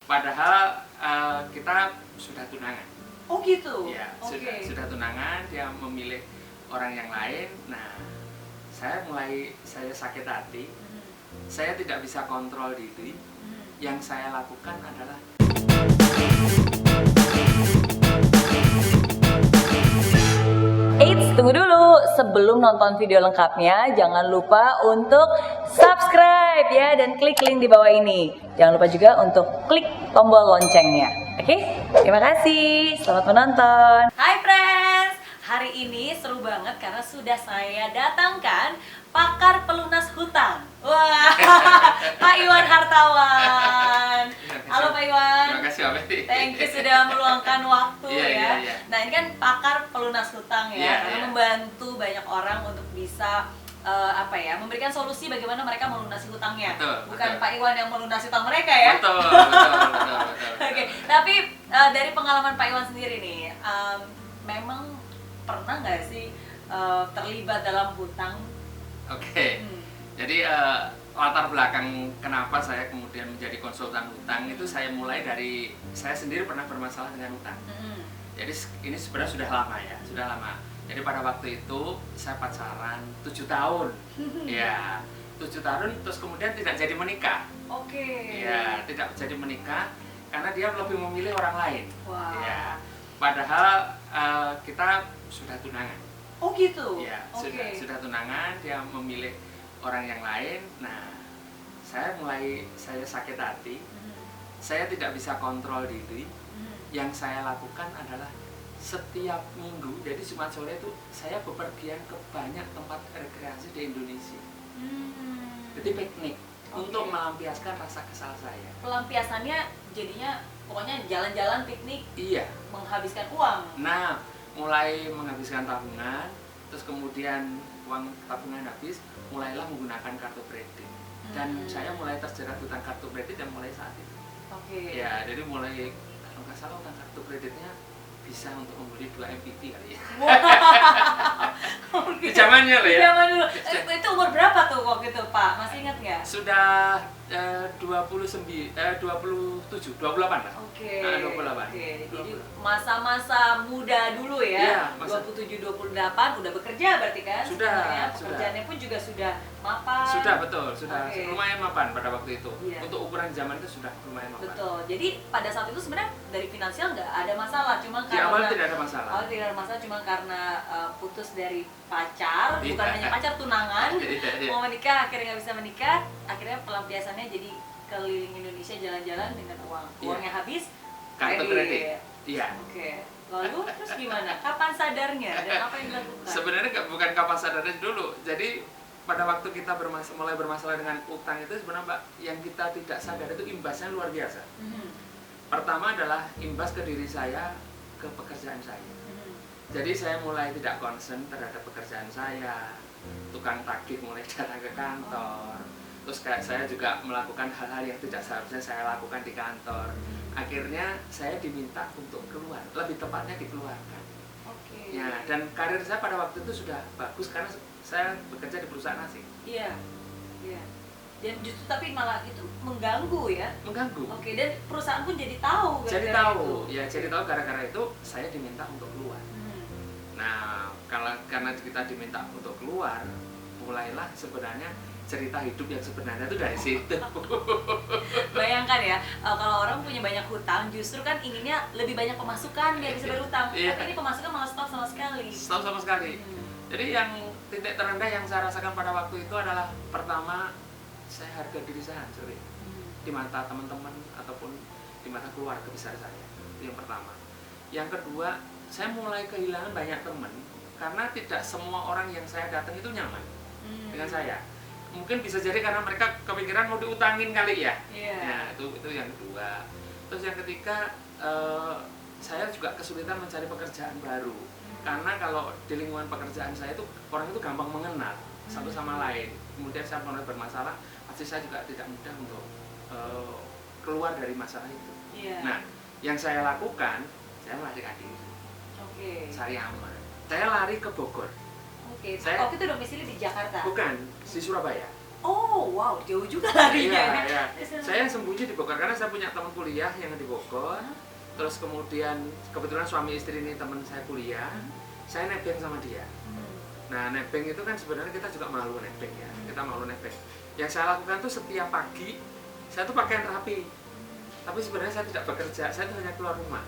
Padahal kita sudah tunangan. Oh gitu? Ya, Oke. sudah tunangan, dia memilih orang yang lain. Nah, saya sakit hati. Saya tidak bisa kontrol diri. Yang saya lakukan adalah Eits, tunggu dulu. Sebelum nonton video lengkapnya, jangan lupa untuk subscribe ya dan klik link di bawah ini. Jangan lupa juga untuk klik tombol loncengnya. Oke? Terima kasih. Selamat menonton. Hai friends. Hari ini seru banget karena sudah saya datangkan pakar pelunas hutang. Wah, Pak Iwan Hartawan. Halo Pak Iwan. Terima kasih Mbak Betty. Thank you sudah meluangkan waktu ya. Iya. Nah ini kan pakar pelunas hutang ya, karena membantu banyak orang untuk bisa memberikan solusi bagaimana mereka melunasi hutangnya. Bukan Pak Iwan yang melunasi hutang mereka ya. Betul. Oke, tapi dari pengalaman Pak Iwan sendiri nih, memang pernah nggak sih terlibat dalam hutang? Oke. Jadi latar belakang kenapa saya kemudian menjadi konsultan hutang itu saya mulai dari saya sendiri pernah bermasalah dengan hutang. Jadi ini sebenarnya sudah lama ya, sudah lama. Jadi pada waktu itu saya pacaran 7 tahun. Ya, 7 tahun terus kemudian tidak jadi menikah. Oke. Ya, tidak jadi menikah karena dia lebih memilih orang lain. Wah. Ya. Padahal kita sudah tunangan. Oh gitu. Ya, Oke. sudah tunangan, dia memilih orang yang lain. Nah, saya sakit hati. Saya tidak bisa kontrol diri. Yang saya lakukan adalah setiap minggu, jadi Jumat sore itu saya bepergian ke banyak tempat rekreasi di Indonesia. Jadi piknik untuk melampiaskan rasa kesal saya. Pelampiasannya jadinya pokoknya jalan-jalan piknik. Iya. Menghabiskan uang. Nah, mulai menghabiskan tabungan, terus kemudian uang tabungan habis, mulailah menggunakan kartu kredit. Dan saya mulai terjerat hutang kartu kredit dan mulai saat itu. Oke. Ya, jadi mulai kalau nggak salah hutang kartu kreditnya bisa untuk membeli 2 MPT kali ya. Di zamannya loh ya. Zaman dulu. Itu umur berapa tuh waktu itu Pak? Masih ingat nggak? Sudah 27, 28 lah. Oke. 28. Oke. Jadi masa-masa muda dulu ya. Iya, 27, 28 udah bekerja berarti kan? Sudah, sebenarnya pekerjaannya pun juga sudah mapan. Sudah, betul. Sudah Oke. lumayan mapan pada waktu itu. Iya. Untuk ukuran zaman itu sudah lumayan mapan. Betul. Jadi pada saat itu sebenarnya dari finansial nggak ada masalah, cuma Di awal tidak ada masalah. awal tidak ada masalah cuma karena putus dari pacar, Iya. bukan hanya pacar, tunangan. Iya. Mau menikah akhirnya nggak bisa menikah, akhirnya pelampiasannya jadi keliling Indonesia jalan-jalan dengan uang. Iya. Uangnya habis, Kartu kredit. Iya. Oke. Lalu terus gimana? Kapan sadarnya dan apa yang dilakukan? Sebenarnya bukan kapan sadarnya dulu. Jadi pada waktu kita mulai bermasalah dengan utang itu sebenarnya Mbak, yang kita tidak sadar itu imbasnya luar biasa. Pertama adalah imbas ke diri saya, ke pekerjaan saya. Jadi saya mulai tidak concern terhadap pekerjaan saya. Tukang tagih mulai datang ke kantor. Terus kayak saya juga melakukan hal-hal yang tidak seharusnya saya lakukan di kantor. Akhirnya saya diminta untuk keluar, lebih tepatnya dikeluarkan. Oke. Ya, dan karir saya pada waktu itu sudah bagus karena saya bekerja di perusahaan asing. Iya. Iya. Dan justru tapi malah itu mengganggu ya. Mengganggu. Oke, dan perusahaan pun jadi tahu Jadi gara-gara tahu, itu. ya jadi tahu gara-gara itu saya diminta untuk keluar. Nah, karena kita diminta untuk keluar, mulailah sebenarnya cerita hidup yang sebenarnya itu dari situ. Bayangkan ya, kalau orang punya banyak hutang, justru kan inginnya lebih banyak pemasukan biar bisa bayar hutang. Iya. Tapi ini pemasukan malah stop sama sekali. Stop sama sekali. Jadi yang titik terendah yang saya rasakan pada waktu itu adalah pertama, saya harga diri saya hancur ya. Di mata teman-teman ataupun di mata keluarga besar saya. Itu yang pertama. Yang kedua, saya mulai kehilangan banyak teman karena tidak semua orang yang saya datang itu nyaman dengan saya. Mungkin bisa jadi karena mereka kepikiran mau diutangin kali ya. Nah, itu yang kedua. Terus yang ketiga, saya juga kesulitan mencari pekerjaan baru. Karena kalau di lingkungan pekerjaan saya itu orang itu gampang mengenal satu sama lain. Kemudian saya mulai bermasalah, pasti saya juga tidak mudah untuk keluar dari masalah itu. Nah, yang saya lakukan, saya melarikan diri. Cari aman. Saya lari ke Bogor. Waktu itu domisili di Jakarta? Bukan, di Surabaya. Oh, wow, jauh juga larinya. Iya, iya. Saya sembunyi di Bogor karena saya punya teman kuliah yang di Bogor. Terus kemudian kebetulan suami istri ini teman saya kuliah. Saya nebeng sama dia. Nah, nebeng itu kan sebenarnya kita juga malu nebeng ya. Kita malu nebeng. Yang saya lakukan tuh setiap pagi saya tuh pakaian rapi. Tapi sebenarnya saya tidak bekerja, saya tuh hanya keluar rumah.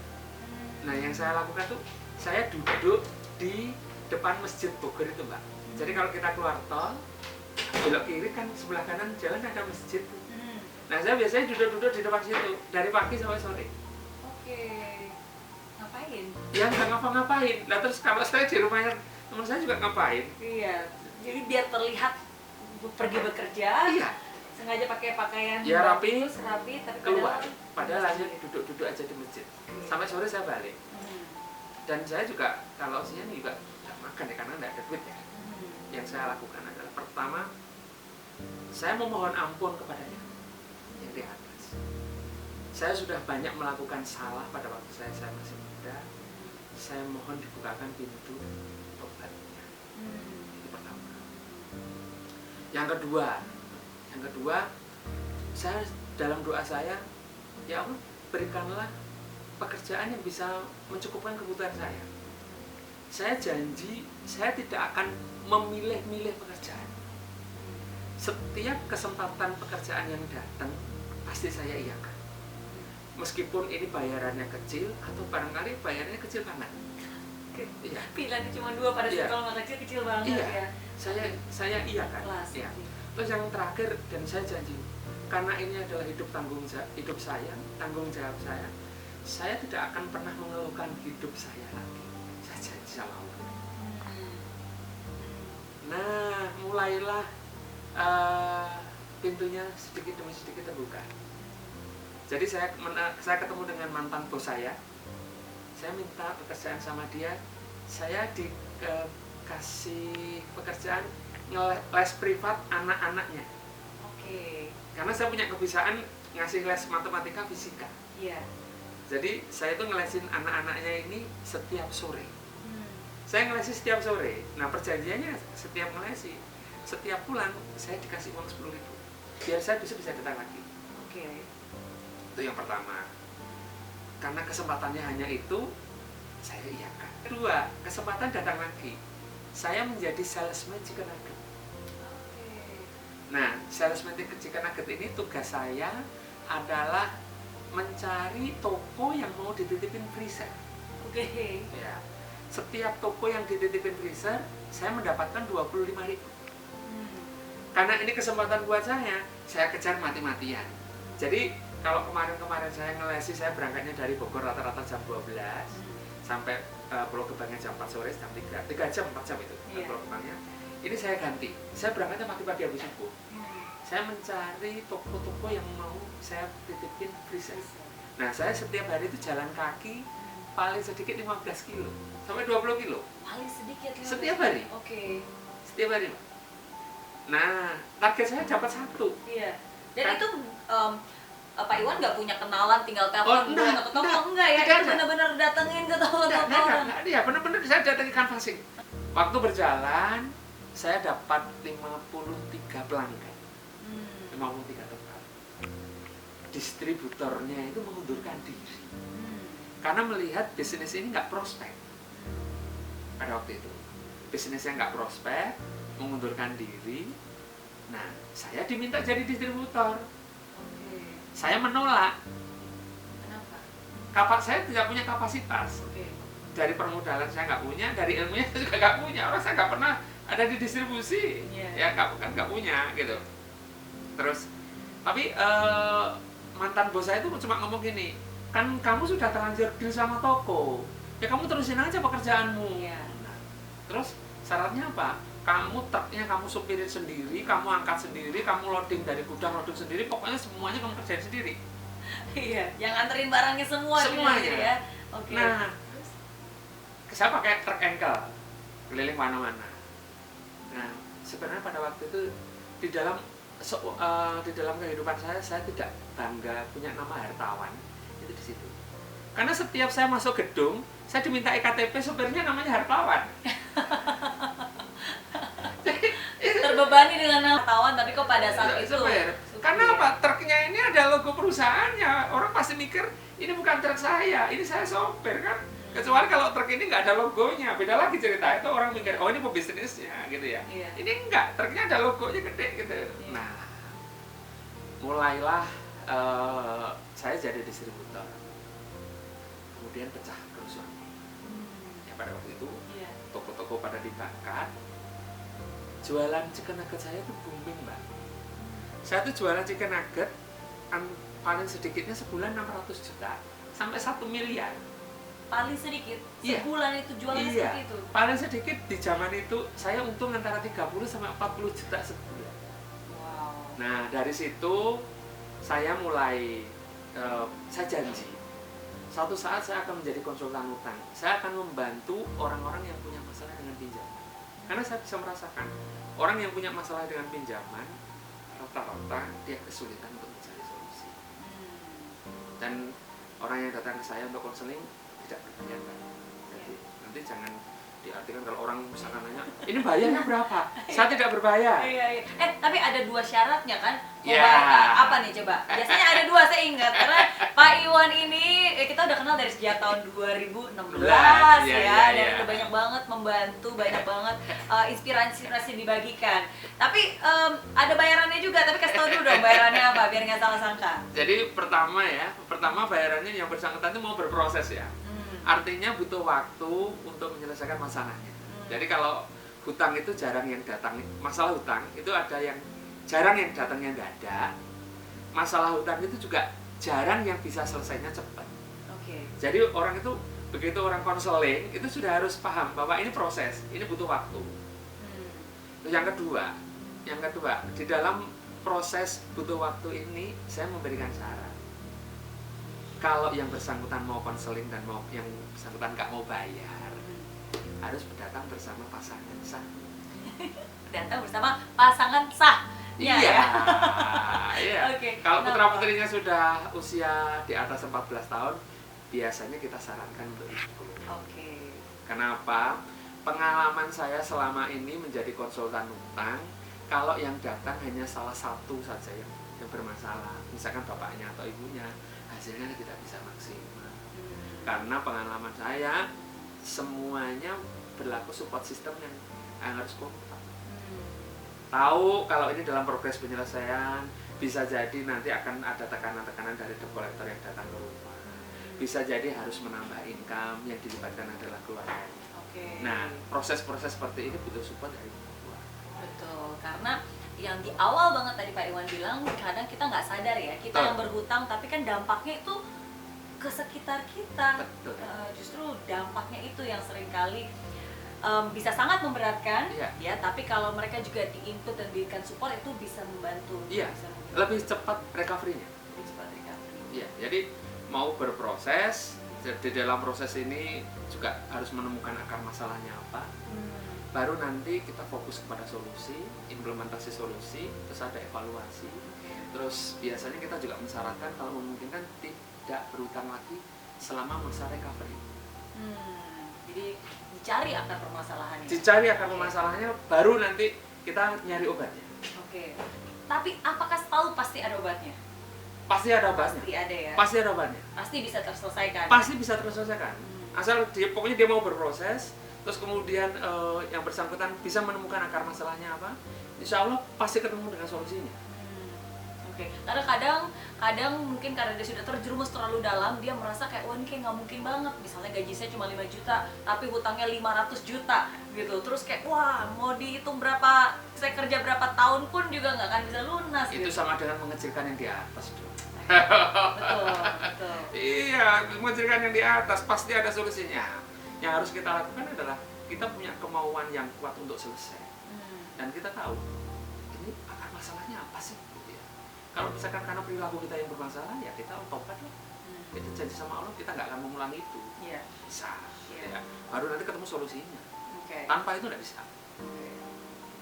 Nah, yang saya lakukan tuh saya duduk di depan masjid Bogor itu, Mbak. Jadi kalau kita keluar tol, belok kiri kan sebelah kanan jalan ada masjid. Nah, saya biasanya duduk-duduk di depan situ dari pagi sampai sore. Oke. Ngapain? Ya nggak ngapa-ngapain. Nah, terus kalau saya di rumahnya teman saya juga ngapain? Iya. Jadi biar terlihat pergi bekerja. Iya. Sengaja pakai pakaian Ya rapi, bagus, rapi tapi keluar. Padahal hanya duduk-duduk aja di masjid. Sampai sore saya balik. Dan saya juga kalau siang juga nggak makan ya karena nggak ada duit ya. Yang saya lakukan adalah pertama saya memohon ampun kepadanya yang di atas. Saya sudah banyak melakukan salah pada waktu saya masih muda. Saya mohon dibukakan pintu tobatnya. Itu pertama. Yang kedua, saya dalam doa saya, ya Allah berikanlah pekerjaan yang bisa mencukupkan kebutuhan saya. Saya janji saya tidak akan memilih-milih pekerjaan. Setiap kesempatan pekerjaan yang datang pasti saya iakan. Meskipun ini bayarannya kecil atau barangkali bayarannya kecil banget. Iya. Pilihannya cuma 2 pada saat kalau nggak kecil banget Iya. ya. Saya iakan. Iya. Terus yang terakhir dan saya janji karena ini adalah tanggung jawab saya tidak akan pernah mengeluhkan hidup saya lagi. Saya janji sama Allah. Nah, mulailah pintunya sedikit demi sedikit terbuka. Jadi saya ketemu dengan mantan bos saya. Saya minta pekerjaan sama dia. Saya dikasih pekerjaan les privat anak-anaknya. Oke. Karena saya punya kebiasaan ngasih les matematika, fisika. Iya. Jadi saya tuh ngelesin anak-anaknya ini setiap sore. Saya ngelesi setiap sore. Nah, perjanjiannya setiap ngelesi, setiap bulan saya dikasih uang 10.000. Biar saya bisa datang lagi. Oke. Itu yang pertama. Karena kesempatannya hanya itu, saya iakan. Kedua, kesempatan datang lagi. Saya menjadi salesman chicken nugget. Nah, salesman chicken nugget ini tugas saya adalah mencari toko yang mau dititipin freezer. Oke. Ya. Setiap toko yang dititipin freezer, saya mendapatkan 25.000. Karena ini kesempatan buat saya kejar mati-matian. Jadi kalau kemarin saya ngelesi, saya berangkatnya dari Bogor rata-rata jam 12 sampai Pulau Gebangnya jam 4 sore, jam 3 jam, 4 jam itu Pulau Gebangnya. Ini saya ganti, saya berangkatnya pagi-pagi habis subuh. Saya mencari toko-toko yang mau saya titipin freezer. Nah, saya setiap hari itu jalan kaki paling sedikit 15 kilo sampai 20 kilo. Paling sedikit setiap hari. Oke. Setiap hari, Pak. Nah, target saya dapat 1. Iya. Dan itu Pak Iwan nggak punya kenalan, tinggal telepon ke toko enggak ya? Itu benar-benar datengin ke toko-toko. Enggak, iya benar-benar saya datengin canvassing. Waktu berjalan, saya dapat 53 pelanggan. 53 tempat. Distributornya itu mengundurkan diri. Karena melihat bisnis ini nggak prospek. Pada waktu itu, bisnisnya nggak prospek, mengundurkan diri. Nah, saya diminta jadi distributor. Saya menolak. Kenapa? Saya tidak punya kapasitas. Dari permodalan saya nggak punya, dari ilmunya saya juga nggak punya. Orang saya nggak pernah ada di distribusi, ya nggak punya gitu. Terus, tapi mantan bos saya itu cuma ngomong gini, kan kamu sudah terlanjur deal sama toko, ya kamu terusin aja pekerjaanmu. Nah, terus syaratnya apa? Kamu truknya kamu supirin sendiri, kamu angkat sendiri, kamu loading dari gudang loading sendiri, pokoknya semuanya kamu kerjain sendiri. Iya, yang nganterin barangnya semuanya ya. Oke. Nah, saya pakai truk engkel keliling mana-mana. Nah, sebenarnya pada waktu itu di dalam kehidupan saya tidak bangga punya nama hartawan itu di situ. Karena setiap saya masuk gedung, saya diminta EKTP, sopirnya namanya hartawan. terbebani dengan wartawan, tapi kok pada saat itu supir. Karena apa? Truknya ini ada logo perusahaannya. Orang pasti mikir ini bukan truk saya, ini saya sopir kan. Kecuali kalau truk ini nggak ada logonya, beda lagi cerita. Itu orang mikir, oh ini pebisnisnya gitu ya. Iya. Ini enggak, truknya ada logonya gede gitu. Iya. Nah, mulailah saya jadi distributor. Kemudian pecah kerusuhan. Ya pada waktu itu Iya. toko-toko pada dibakar. Jualan chicken nugget saya itu booming, Mbak. Saya tuh jualan chicken nugget paling sedikitnya sebulan 600 juta sampai 1 miliar. Paling sedikit, Iya. sebulan itu jualannya Iya, seperti itu. paling sedikit di zaman itu saya untung antara 30 sampai 40 juta sebulan. Wow. Nah, dari situ saya mulai saya janji suatu saat saya akan menjadi konsultan utang. Saya akan membantu orang-orang yang punya masalah dengan pinjaman. Karena saya bisa merasakan orang yang punya masalah dengan pinjaman rata-rata dia kesulitan untuk mencari solusi. Dan orang yang datang ke saya untuk konseling tidak berbayar kan. Jadi nanti jangan diartikan kalau orang misalkan nanya, ini bayarnya berapa? Saya tidak berbayar. Iya. Tapi ada 2 syaratnya kan? Mau Ya. bayar apa nih coba? Biasanya ada 2, saya ingat. Karena Pak Iwan ini kita udah kenal dari sejak tahun 2016 Iya. dan udah banyak banget membantu, banyak banget inspirasi dibagikan. Tapi ada bayarannya juga, tapi kasih tahu dulu dong bayarannya apa biar nggak salah sangka. Jadi pertama bayarannya yang bersangkutan itu mau berproses ya. Artinya butuh waktu untuk menyelesaikan masalahnya. Jadi kalau hutang itu jarang yang datang, masalah hutang itu ada yang jarang yang datangnya nggak ada. Masalah hutang itu juga jarang yang bisa selesainya cepat. Oke. Jadi orang itu begitu orang konseling itu sudah harus paham bahwa ini proses, ini butuh waktu. Terus yang kedua di dalam proses butuh waktu ini saya memberikan saran. Kalau yang bersangkutan mau konseling dan yang bersangkutan nggak mau bayar, harus datang bersama pasangan sah. Datang bersama pasangan sah. Iya. Oke. Kalau Kenapa? putra putrinya sudah usia di atas 14 tahun, biasanya kita sarankan untuk ikut. Oke. Kenapa? Pengalaman saya selama ini menjadi konsultan utang, kalau yang datang hanya salah satu saja yang bermasalah, misalkan bapaknya atau ibunya, hasilnya tidak bisa maksimal. Karena pengalaman saya semuanya berlaku support system yang harus kompak. Tahu kalau ini dalam progres penyelesaian, bisa jadi nanti akan ada tekanan-tekanan dari debt collector yang datang ke rumah. Bisa jadi harus menambah income, yang dilibatkan adalah keluarga. Oke. Nah, proses-proses seperti ini butuh support dari keluarga. Betul, karena yang di awal banget tadi Pak Iwan bilang, kadang kita nggak sadar ya, kita yang berhutang, tapi kan dampaknya itu ke sekitar kita. Betul. Justru dampaknya itu yang seringkali bisa sangat memberatkan, Iya. ya. Tapi kalau mereka juga di-input dan diberikan support, itu bisa membantu. Iya, bisa membantu. lebih cepat recovery-nya. Lebih cepat recovery. Iya, jadi mau berproses, di dalam proses ini juga harus menemukan akar masalahnya apa. Baru nanti kita fokus kepada solusi, implementasi solusi, terus ada evaluasi. Terus biasanya kita juga mensyaratkan kalau memungkinkan tidak berhutang lagi selama masa recovery. Jadi dicari akar permasalahannya. Dicari akar permasalahannya, baru nanti kita nyari obatnya. Oke. Tapi apakah selalu pasti ada obatnya? Pasti ada obatnya. Pasti ada ya. Pasti ada obatnya. Pasti bisa terselesaikan. Pasti bisa terselesaikan. Asal pokoknya dia mau berproses, terus kemudian yang bersangkutan bisa menemukan akar masalahnya apa, insya Allah pasti ketemu dengan solusinya. Oke. Karena kadang mungkin karena dia sudah terjerumus terlalu dalam, dia merasa kayak wah ini kayak nggak mungkin banget. Misalnya gaji saya cuma 5 juta, tapi hutangnya 500 juta gitu. Terus kayak wah mau dihitung berapa, saya kerja berapa tahun pun juga nggak akan bisa lunas. Itu gitu. sama dengan mengecilkan yang di atas dong. Betul. Iya, mengecilkan yang di atas pasti ada solusinya. Yang harus kita lakukan adalah kita punya kemauan yang kuat untuk selesai. Dan kita tahu ini akar masalahnya apa sih? Gitu ya. Kalau misalkan karena perilaku kita yang bermasalah, ya kita tobat lah. Kita janji sama Allah kita nggak akan mengulangi itu. Iya. Bisa. Iya. Ya. Baru nanti ketemu solusinya. Oke. Tanpa itu nggak bisa.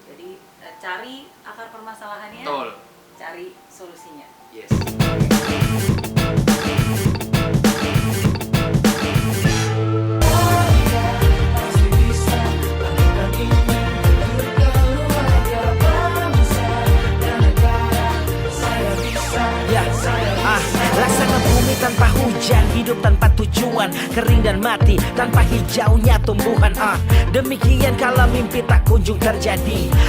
Jadi cari akar permasalahannya, Betul. cari solusinya. Yes. hidup tanpa tujuan, kering dan mati tanpa hijaunya tumbuhan. Demikian kalau mimpi tak kunjung terjadi,